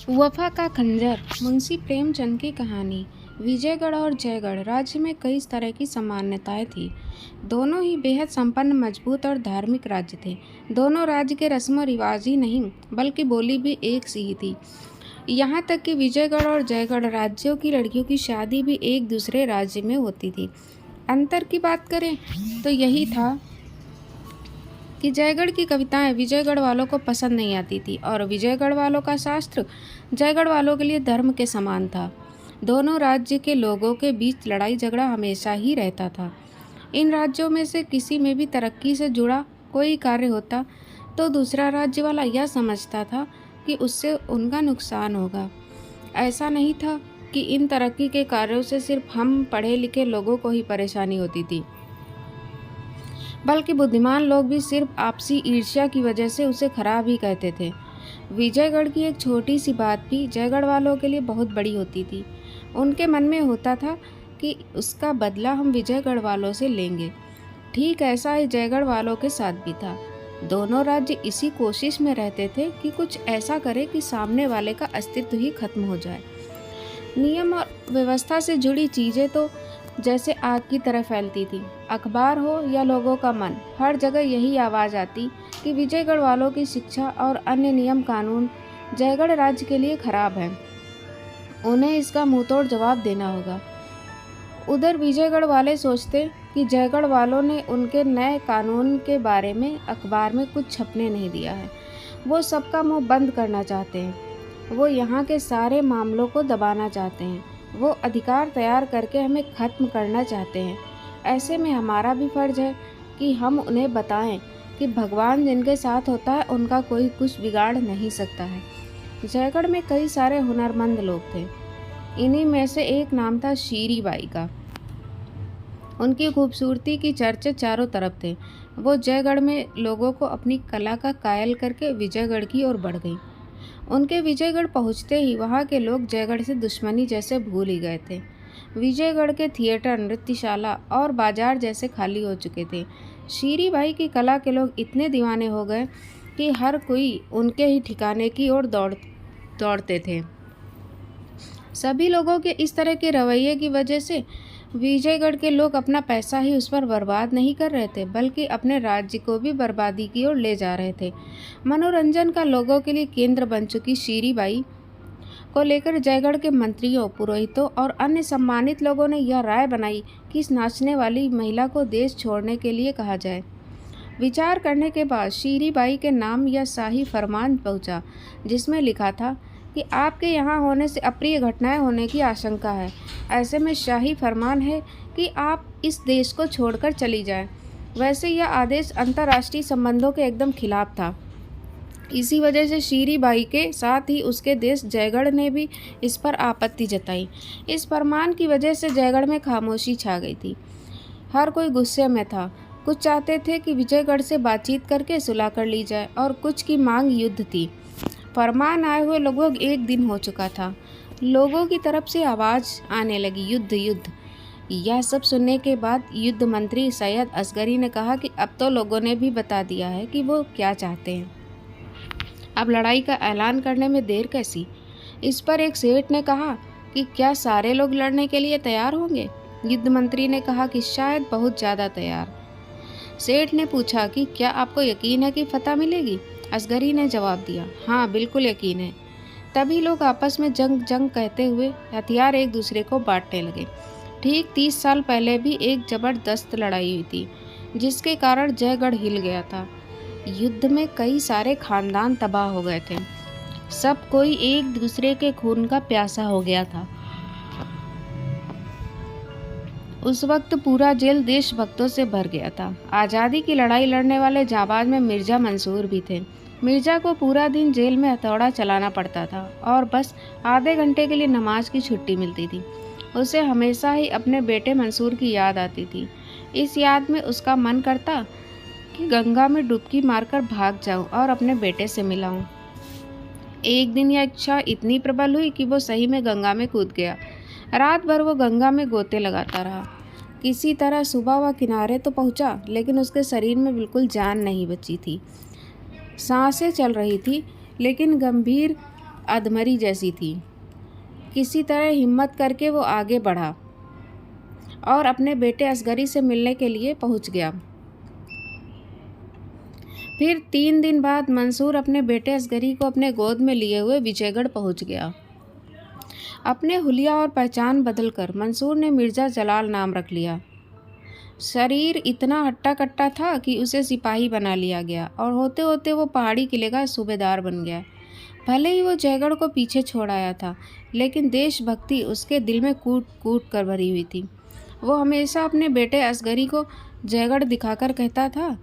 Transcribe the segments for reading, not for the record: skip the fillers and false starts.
वफा का खंजर। मुंशी प्रेमचंद की कहानी। विजयगढ़ और जयगढ़ राज्य में कई तरह की समानताएं थीं। दोनों ही बेहद संपन्न, मजबूत और धार्मिक राज्य थे। दोनों राज्य के रस्म रिवाज ही नहीं बल्कि बोली भी एक सी ही थी। यहाँ तक कि विजयगढ़ और जयगढ़ राज्यों की लड़कियों की शादी भी एक दूसरे राज्य में होती थी। अंतर की बात करें तो यही था कि जयगढ़ की कविताएं विजयगढ़ वालों को पसंद नहीं आती थी और विजयगढ़ वालों का शास्त्र जयगढ़ वालों के लिए धर्म के समान था। दोनों राज्य के लोगों के बीच लड़ाई झगड़ा हमेशा ही रहता था। इन राज्यों में से किसी में भी तरक्की से जुड़ा कोई कार्य होता तो दूसरा राज्य वाला यह समझता था कि उससे उनका नुकसान होगा। ऐसा नहीं था कि इन तरक्की के कार्यों से सिर्फ हम पढ़े लिखे लोगों को ही परेशानी होती थी, बल्कि बुद्धिमान लोग भी सिर्फ आपसी ईर्ष्या की वजह से उसे खराब ही कहते थे। विजयगढ़ की एक छोटी सी बात भी जयगढ़ वालों के लिए बहुत बड़ी होती थी। उनके मन में होता था कि उसका बदला हम विजयगढ़ वालों से लेंगे। ठीक ऐसा ही जयगढ़ वालों के साथ भी था। दोनों राज्य इसी कोशिश में रहते थे कि कुछ ऐसा करे कि सामने वाले का अस्तित्व ही खत्म हो जाए। नियम और व्यवस्था से जुड़ी चीज़ें तो जैसे आग की तरह फैलती थी। अखबार हो या लोगों का मन, हर जगह यही आवाज़ आती कि विजयगढ़ वालों की शिक्षा और अन्य नियम कानून जयगढ़ राज्य के लिए खराब है, उन्हें इसका मुंहतोड़ जवाब देना होगा। उधर विजयगढ़ वाले सोचते कि जयगढ़ वालों ने उनके नए कानून के बारे में अखबार में कुछ छपने नहीं दिया है। वो सबका मुंह बंद करना चाहते हैं। वो यहाँ के सारे मामलों को दबाना चाहते हैं। वो अधिकार तैयार करके हमें ख़त्म करना चाहते हैं। ऐसे में हमारा भी फ़र्ज़ है कि हम उन्हें बताएं कि भगवान जिनके साथ होता है उनका कोई कुछ बिगाड़ नहीं सकता है। जयगढ़ में कई सारे हुनरमंद लोग थे। इन्हीं में से एक नाम था शीरी बाई का। उनकी खूबसूरती की चर्चे चारों तरफ थे। वो जयगढ़ में लोगों को अपनी कला का कायल करके विजयगढ़ की ओर बढ़ गई। उनके विजयगढ़ पहुंचते ही वहां के लोग जयगढ़ से दुश्मनी जैसे भूल ही गए थे। विजयगढ़ के थिएटर, नृत्यशाला और बाजार जैसे खाली हो चुके थे। शीरी बाई की कला के लोग इतने दीवाने हो गए कि हर कोई उनके ही ठिकाने की ओर दौड़ते थे। सभी लोगों के इस तरह के रवैये की वजह से विजयगढ़ के लोग अपना पैसा ही उस पर बर्बाद नहीं कर रहे थे, बल्कि अपने राज्य को भी बर्बादी की ओर ले जा रहे थे। मनोरंजन का लोगों के लिए केंद्र बन चुकी शीरी बाई को लेकर जयगढ़ के मंत्रियों, पुरोहितों और अन्य सम्मानित लोगों ने यह राय बनाई कि इस नाचने वाली महिला को देश छोड़ने के लिए कहा जाए। विचार करने के बाद शीरी बाई के नाम यह शाही फरमान पहुंचा, जिसमें लिखा था कि आपके यहाँ होने से अप्रिय घटनाएं होने की आशंका है। ऐसे में शाही फरमान है कि आप इस देश को छोड़कर चली जाएं। वैसे यह आदेश अंतर्राष्ट्रीय संबंधों के एकदम खिलाफ था। इसी वजह से शीरी बाई के साथ ही उसके देश जयगढ़ ने भी इस पर आपत्ति जताई। इस फरमान की वजह से जयगढ़ में खामोशी छा गई थी। हर कोई गुस्से में था। कुछ चाहते थे कि विजयगढ़ से बातचीत करके सुलह कर ली जाए और कुछ की मांग युद्ध थी। फरमान आए हुए लगभग एक दिन हो चुका था। लोगों की तरफ से आवाज़ आने लगी, युद्ध युद्ध। यह सब सुनने के बाद युद्ध मंत्री सैयद असगरी ने कहा कि अब तो लोगों ने भी बता दिया है कि वो क्या चाहते हैं। अब लड़ाई का ऐलान करने में देर कैसी। इस पर एक सेठ ने कहा कि क्या सारे लोग लड़ने के लिए तैयार होंगे। युद्ध मंत्री ने कहा कि शायद बहुत ज़्यादा तैयार। सेठ ने पूछा कि क्या आपको यकीन है कि फतह मिलेगी। असगरी ने जवाब दिया, हाँ बिल्कुल यकीन है। तभी लोग आपस में जंग जंग कहते हुए हथियार एक दूसरे को बांटने लगे। ठीक 30 साल पहले भी एक जबरदस्त लड़ाई हुई थी, जिसके कारण जयगढ़ हिल गया था। युद्ध में कई सारे खानदान तबाह हो गए थे। सब कोई एक दूसरे के खून का प्यासा हो गया था। उस वक्त पूरा जेल देशभक्तों से भर गया था। आज़ादी की लड़ाई लड़ने वाले जाबाज में मिर्ज़ा मंसूर भी थे। मिर्ज़ा को पूरा दिन जेल में हथौड़ा चलाना पड़ता था और बस आधे घंटे के लिए नमाज की छुट्टी मिलती थी। उसे हमेशा ही अपने बेटे मंसूर की याद आती थी। इस याद में उसका मन करता कि गंगा में डुबकी मारकर भाग जाऊं और अपने बेटे से मिलाऊं। एक दिन यह इच्छा इतनी प्रबल हुई कि वो सही में गंगा में कूद गया। रात भर वो गंगा में गोते लगाता रहा। किसी तरह सुबह वह किनारे तो पहुंचा, लेकिन उसके शरीर में बिल्कुल जान नहीं बची थी। सांसें चल रही थी, लेकिन गंभीर अधमरी जैसी थी। किसी तरह हिम्मत करके वो आगे बढ़ा और अपने बेटे असगरी से मिलने के लिए पहुंच गया। फिर 3 दिन बाद मंसूर अपने बेटे असगरी को अपने गोद में लिए हुए विजयगढ़ पहुंच गया। अपने हुलिया और पहचान बदलकर मंसूर ने मिर्ज़ा जलाल नाम रख लिया। शरीर इतना हट्टा कट्टा था कि उसे सिपाही बना लिया गया और होते होते वो पहाड़ी किले का सूबेदार बन गया। भले ही वो जयगढ़ को पीछे छोड़ आया था, लेकिन देशभक्ति उसके दिल में कूट कूट कर भरी हुई थी। वो हमेशा अपने बेटे असगरी को जयगढ़ दिखाकर कहता था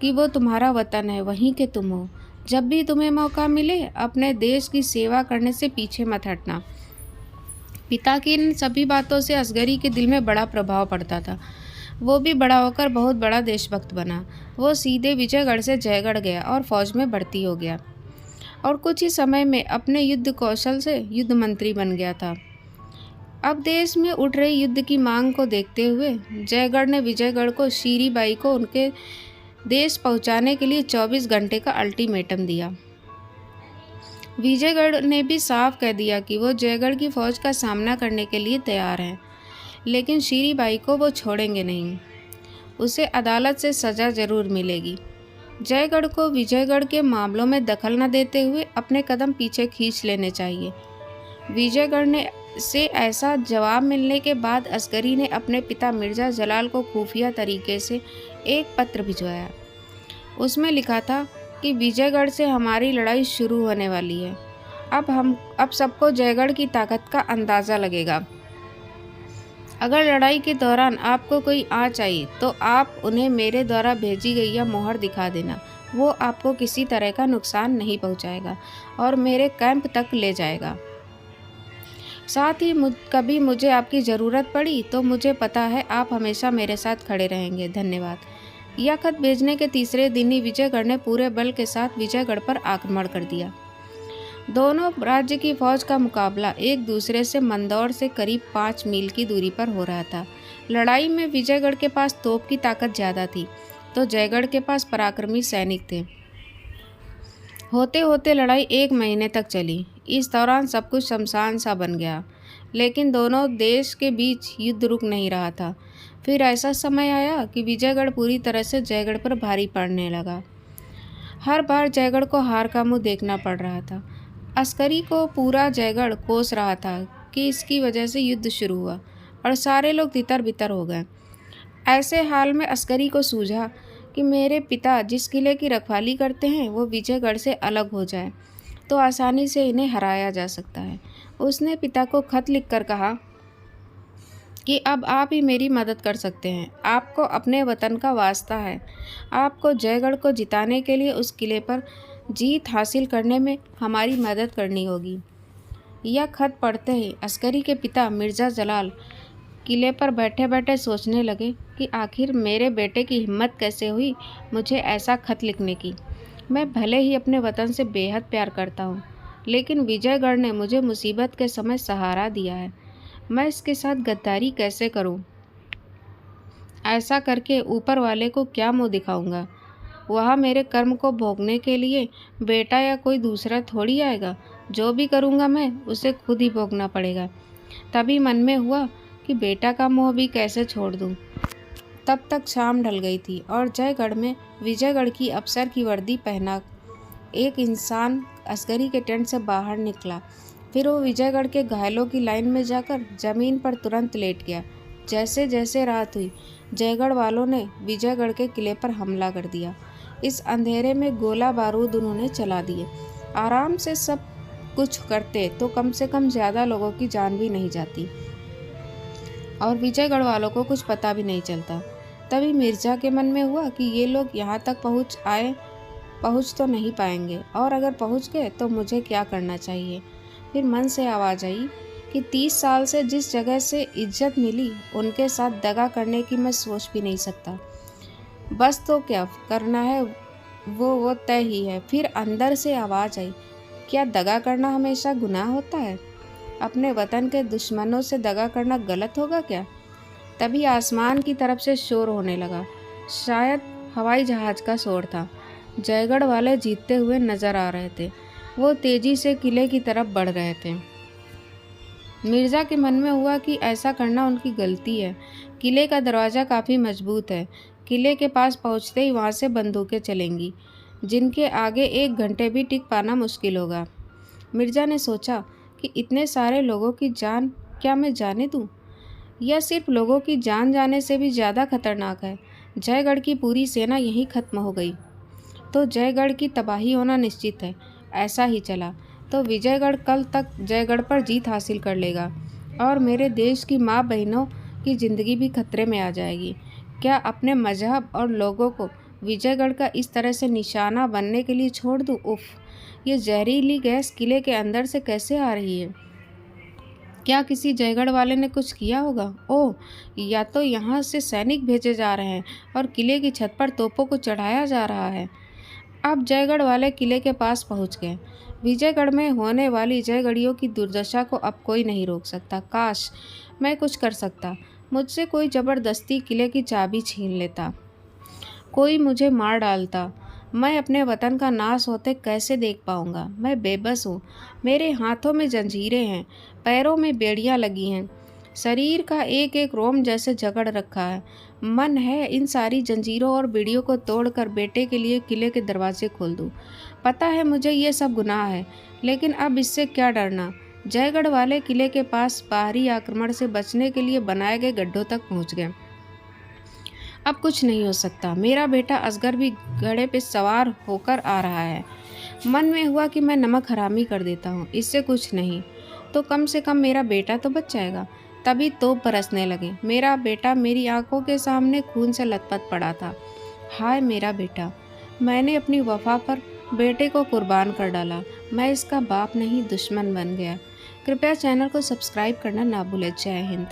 कि वो तुम्हारा वतन है, वहीं के तुम हो। जब भी तुम्हें मौका मिले अपने देश की सेवा करने से पीछे मत हटना। पिता की इन सभी बातों से असगरी के दिल में बड़ा प्रभाव पड़ता था। वो भी बड़ा होकर बहुत बड़ा देशभक्त बना। वो सीधे विजयगढ़ से जयगढ़ गया और फौज में भर्ती हो गया और कुछ ही समय में अपने युद्ध कौशल से युद्ध मंत्री बन गया था। अब देश में उठ रही युद्ध की मांग को देखते हुए जयगढ़ ने विजयगढ़ को शीरी बाई को उनके देश पहुंचाने के लिए 24 घंटे का अल्टीमेटम दिया। विजयगढ़ ने भी साफ कह दिया कि वो जयगढ़ की फौज का सामना करने के लिए तैयार हैं, लेकिन शीरी बाई को वो छोड़ेंगे नहीं। उसे अदालत से सज़ा जरूर मिलेगी। जयगढ़ को विजयगढ़ के मामलों में दखल न देते हुए अपने कदम पीछे खींच लेने चाहिए। विजयगढ़ ने से ऐसा जवाब मिलने के बाद असगरी ने अपने पिता मिर्ज़ा जलाल को खुफिया तरीके से एक पत्र भिजवाया। उसमें लिखा था कि विजयगढ़ से हमारी लड़ाई शुरू होने वाली है। अब सबको जयगढ़ की ताकत का अंदाज़ा लगेगा। अगर लड़ाई के दौरान आपको कोई आँच आई तो आप उन्हें मेरे द्वारा भेजी गई यह मोहर दिखा देना। वो आपको किसी तरह का नुकसान नहीं पहुंचाएगा और मेरे कैंप तक ले जाएगा। साथ ही कभी मुझे आपकी ज़रूरत पड़ी तो मुझे पता है आप हमेशा मेरे साथ खड़े रहेंगे। धन्यवाद। यह खत भेजने के तीसरे दिन ही विजयगढ़ ने पूरे बल के साथ विजयगढ़ पर आक्रमण कर दिया। दोनों राज्य की फौज का मुकाबला एक दूसरे से मंदौर से करीब 5 मील की दूरी पर हो रहा था। लड़ाई में विजयगढ़ के पास तोप की ताकत ज़्यादा थी तो जयगढ़ के पास पराक्रमी सैनिक थे। होते होते लड़ाई 1 महीने तक चली। इस दौरान सब कुछ शमशान सा बन गया, लेकिन दोनों देश के बीच युद्ध रुक नहीं रहा था। फिर ऐसा समय आया कि विजयगढ़ पूरी तरह से जयगढ़ पर भारी पड़ने लगा। हर बार जयगढ़ को हार का मुंह देखना पड़ रहा था। असगरी को पूरा जयगढ़ कोस रहा था कि इसकी वजह से युद्ध शुरू हुआ और सारे लोग तितर बितर हो गए। ऐसे हाल में असगरी को सूझा कि मेरे पिता जिस किले की रखवाली करते हैं वो विजयगढ़ से अलग हो जाए तो आसानी से इन्हें हराया जा सकता है। उसने पिता को खत लिखकर कहा कि अब आप ही मेरी मदद कर सकते हैं। आपको अपने वतन का वास्ता है। आपको जयगढ़ को जिताने के लिए उस किले पर जीत हासिल करने में हमारी मदद करनी होगी। यह खत पढ़ते ही असगरी के पिता मिर्ज़ा जलाल किले पर बैठे बैठे सोचने लगे कि आखिर मेरे बेटे की हिम्मत कैसे हुई मुझे ऐसा खत लिखने की। मैं भले ही अपने वतन से बेहद प्यार करता हूँ, लेकिन विजयगढ़ ने मुझे मुसीबत के समय सहारा दिया है। मैं इसके साथ गद्दारी कैसे करूँ? ऐसा करके ऊपर वाले को क्या मुँह दिखाऊंगा? वहाँ मेरे कर्म को भोगने के लिए बेटा या कोई दूसरा थोड़ी आएगा। जो भी करूँगा मैं उसे खुद ही भोगना पड़ेगा। तभी मन में हुआ कि बेटा का मोह भी कैसे छोड़ दूँ। तब तक शाम ढल गई थी और जयगढ़ में विजयगढ़ की अफसर की वर्दी पहना एक इंसान असगरी के टेंट से बाहर निकला। फिर वो विजयगढ़ के घायलों की लाइन में जाकर जमीन पर तुरंत लेट गया। जैसे जैसे रात हुई जयगढ़ वालों ने विजयगढ़ के किले पर हमला कर दिया। इस अंधेरे में गोला बारूद उन्होंने चला दिए। आराम से सब कुछ करते तो कम से कम ज़्यादा लोगों की जान भी नहीं जाती और विजयगढ़ वालों को कुछ पता भी नहीं चलता। तभी मिर्ज़ा के मन में हुआ कि ये लोग यहाँ तक पहुँच तो नहीं पाएंगे और अगर पहुँच गए तो मुझे क्या करना चाहिए। फिर मन से आवाज़ आई कि 30 साल से जिस जगह से इज्जत मिली उनके साथ दगा करने की मैं सोच भी नहीं सकता। बस तो क्या करना है वो तय ही है। फिर अंदर से आवाज़ आई, क्या दगा करना हमेशा गुनाह होता है? अपने वतन के दुश्मनों से दगा करना गलत होगा क्या? तभी आसमान की तरफ से शोर होने लगा। शायद हवाई जहाज़ का शोर था। जयगढ़ वाले जीतते हुए नजर आ रहे थे। वो तेजी से किले की तरफ बढ़ रहे थे। मिर्ज़ा के मन में हुआ कि ऐसा करना उनकी गलती है। किले का दरवाज़ा काफ़ी मजबूत है। किले के पास पहुंचते ही वहां से बंदूकें चलेंगी, जिनके आगे 1 घंटे भी टिक पाना मुश्किल होगा। मिर्ज़ा ने सोचा कि इतने सारे लोगों की जान क्या मैं जाने दूं? यह सिर्फ लोगों की जान जाने से भी ज़्यादा खतरनाक है। जयगढ़ की पूरी सेना यहीं खत्म हो गई तो जयगढ़ की तबाही होना निश्चित है। ऐसा ही चला तो विजयगढ़ कल तक जयगढ़ पर जीत हासिल कर लेगा और मेरे देश की माँ बहनों की ज़िंदगी भी खतरे में आ जाएगी। क्या अपने मजहब और लोगों को विजयगढ़ का इस तरह से निशाना बनने के लिए छोड़ दूँ? उफ, ये जहरीली गैस किले के अंदर से कैसे आ रही है? क्या किसी जयगढ़ वाले ने कुछ किया होगा? ओह, या तो यहाँ से सैनिक भेजे जा रहे हैं और किले की छत पर तोपों को चढ़ाया जा रहा है। अब जयगढ़ वाले किले के पास पहुँच गए। विजयगढ़ में होने वाली जयगढ़ियों की दुर्दशा को अब कोई नहीं रोक सकता। काश मैं कुछ कर सकता। मुझसे कोई ज़बरदस्ती किले की चाबी छीन लेता, कोई मुझे मार डालता। मैं अपने वतन का नाश होते कैसे देख पाऊंगा? मैं बेबस हूँ। मेरे हाथों में जंजीरें हैं, पैरों में बेड़ियाँ लगी हैं, शरीर का एक एक रोम जैसे जकड़ रखा है। मन है इन सारी जंजीरों और बेड़ियों को तोड़कर बेटे के लिए किले के दरवाजे खोल दूँ। पता है मुझे ये सब गुनाह है, लेकिन अब इससे क्या डरना। जयगढ़ वाले किले के पास बाहरी आक्रमण से बचने के लिए बनाए गए गड्ढों तक पहुँच गए। अब कुछ नहीं हो सकता। मेरा बेटा असगर भी घोड़े पे सवार होकर आ रहा है। मन में हुआ कि मैं नमक हरामी कर देता हूँ, इससे कुछ नहीं तो कम से कम मेरा बेटा तो बच जाएगा। तभी तोप बरसने लगे। मेरा बेटा मेरी आंखों के सामने खून से लथपथ पड़ा था। हाय मेरा बेटा, मैंने अपनी वफा पर बेटे को कुर्बान कर डाला। मैं इसका बाप नहीं दुश्मन बन गया। कृपया चैनल को सब्सक्राइब करना ना भूलें। जय हिंद।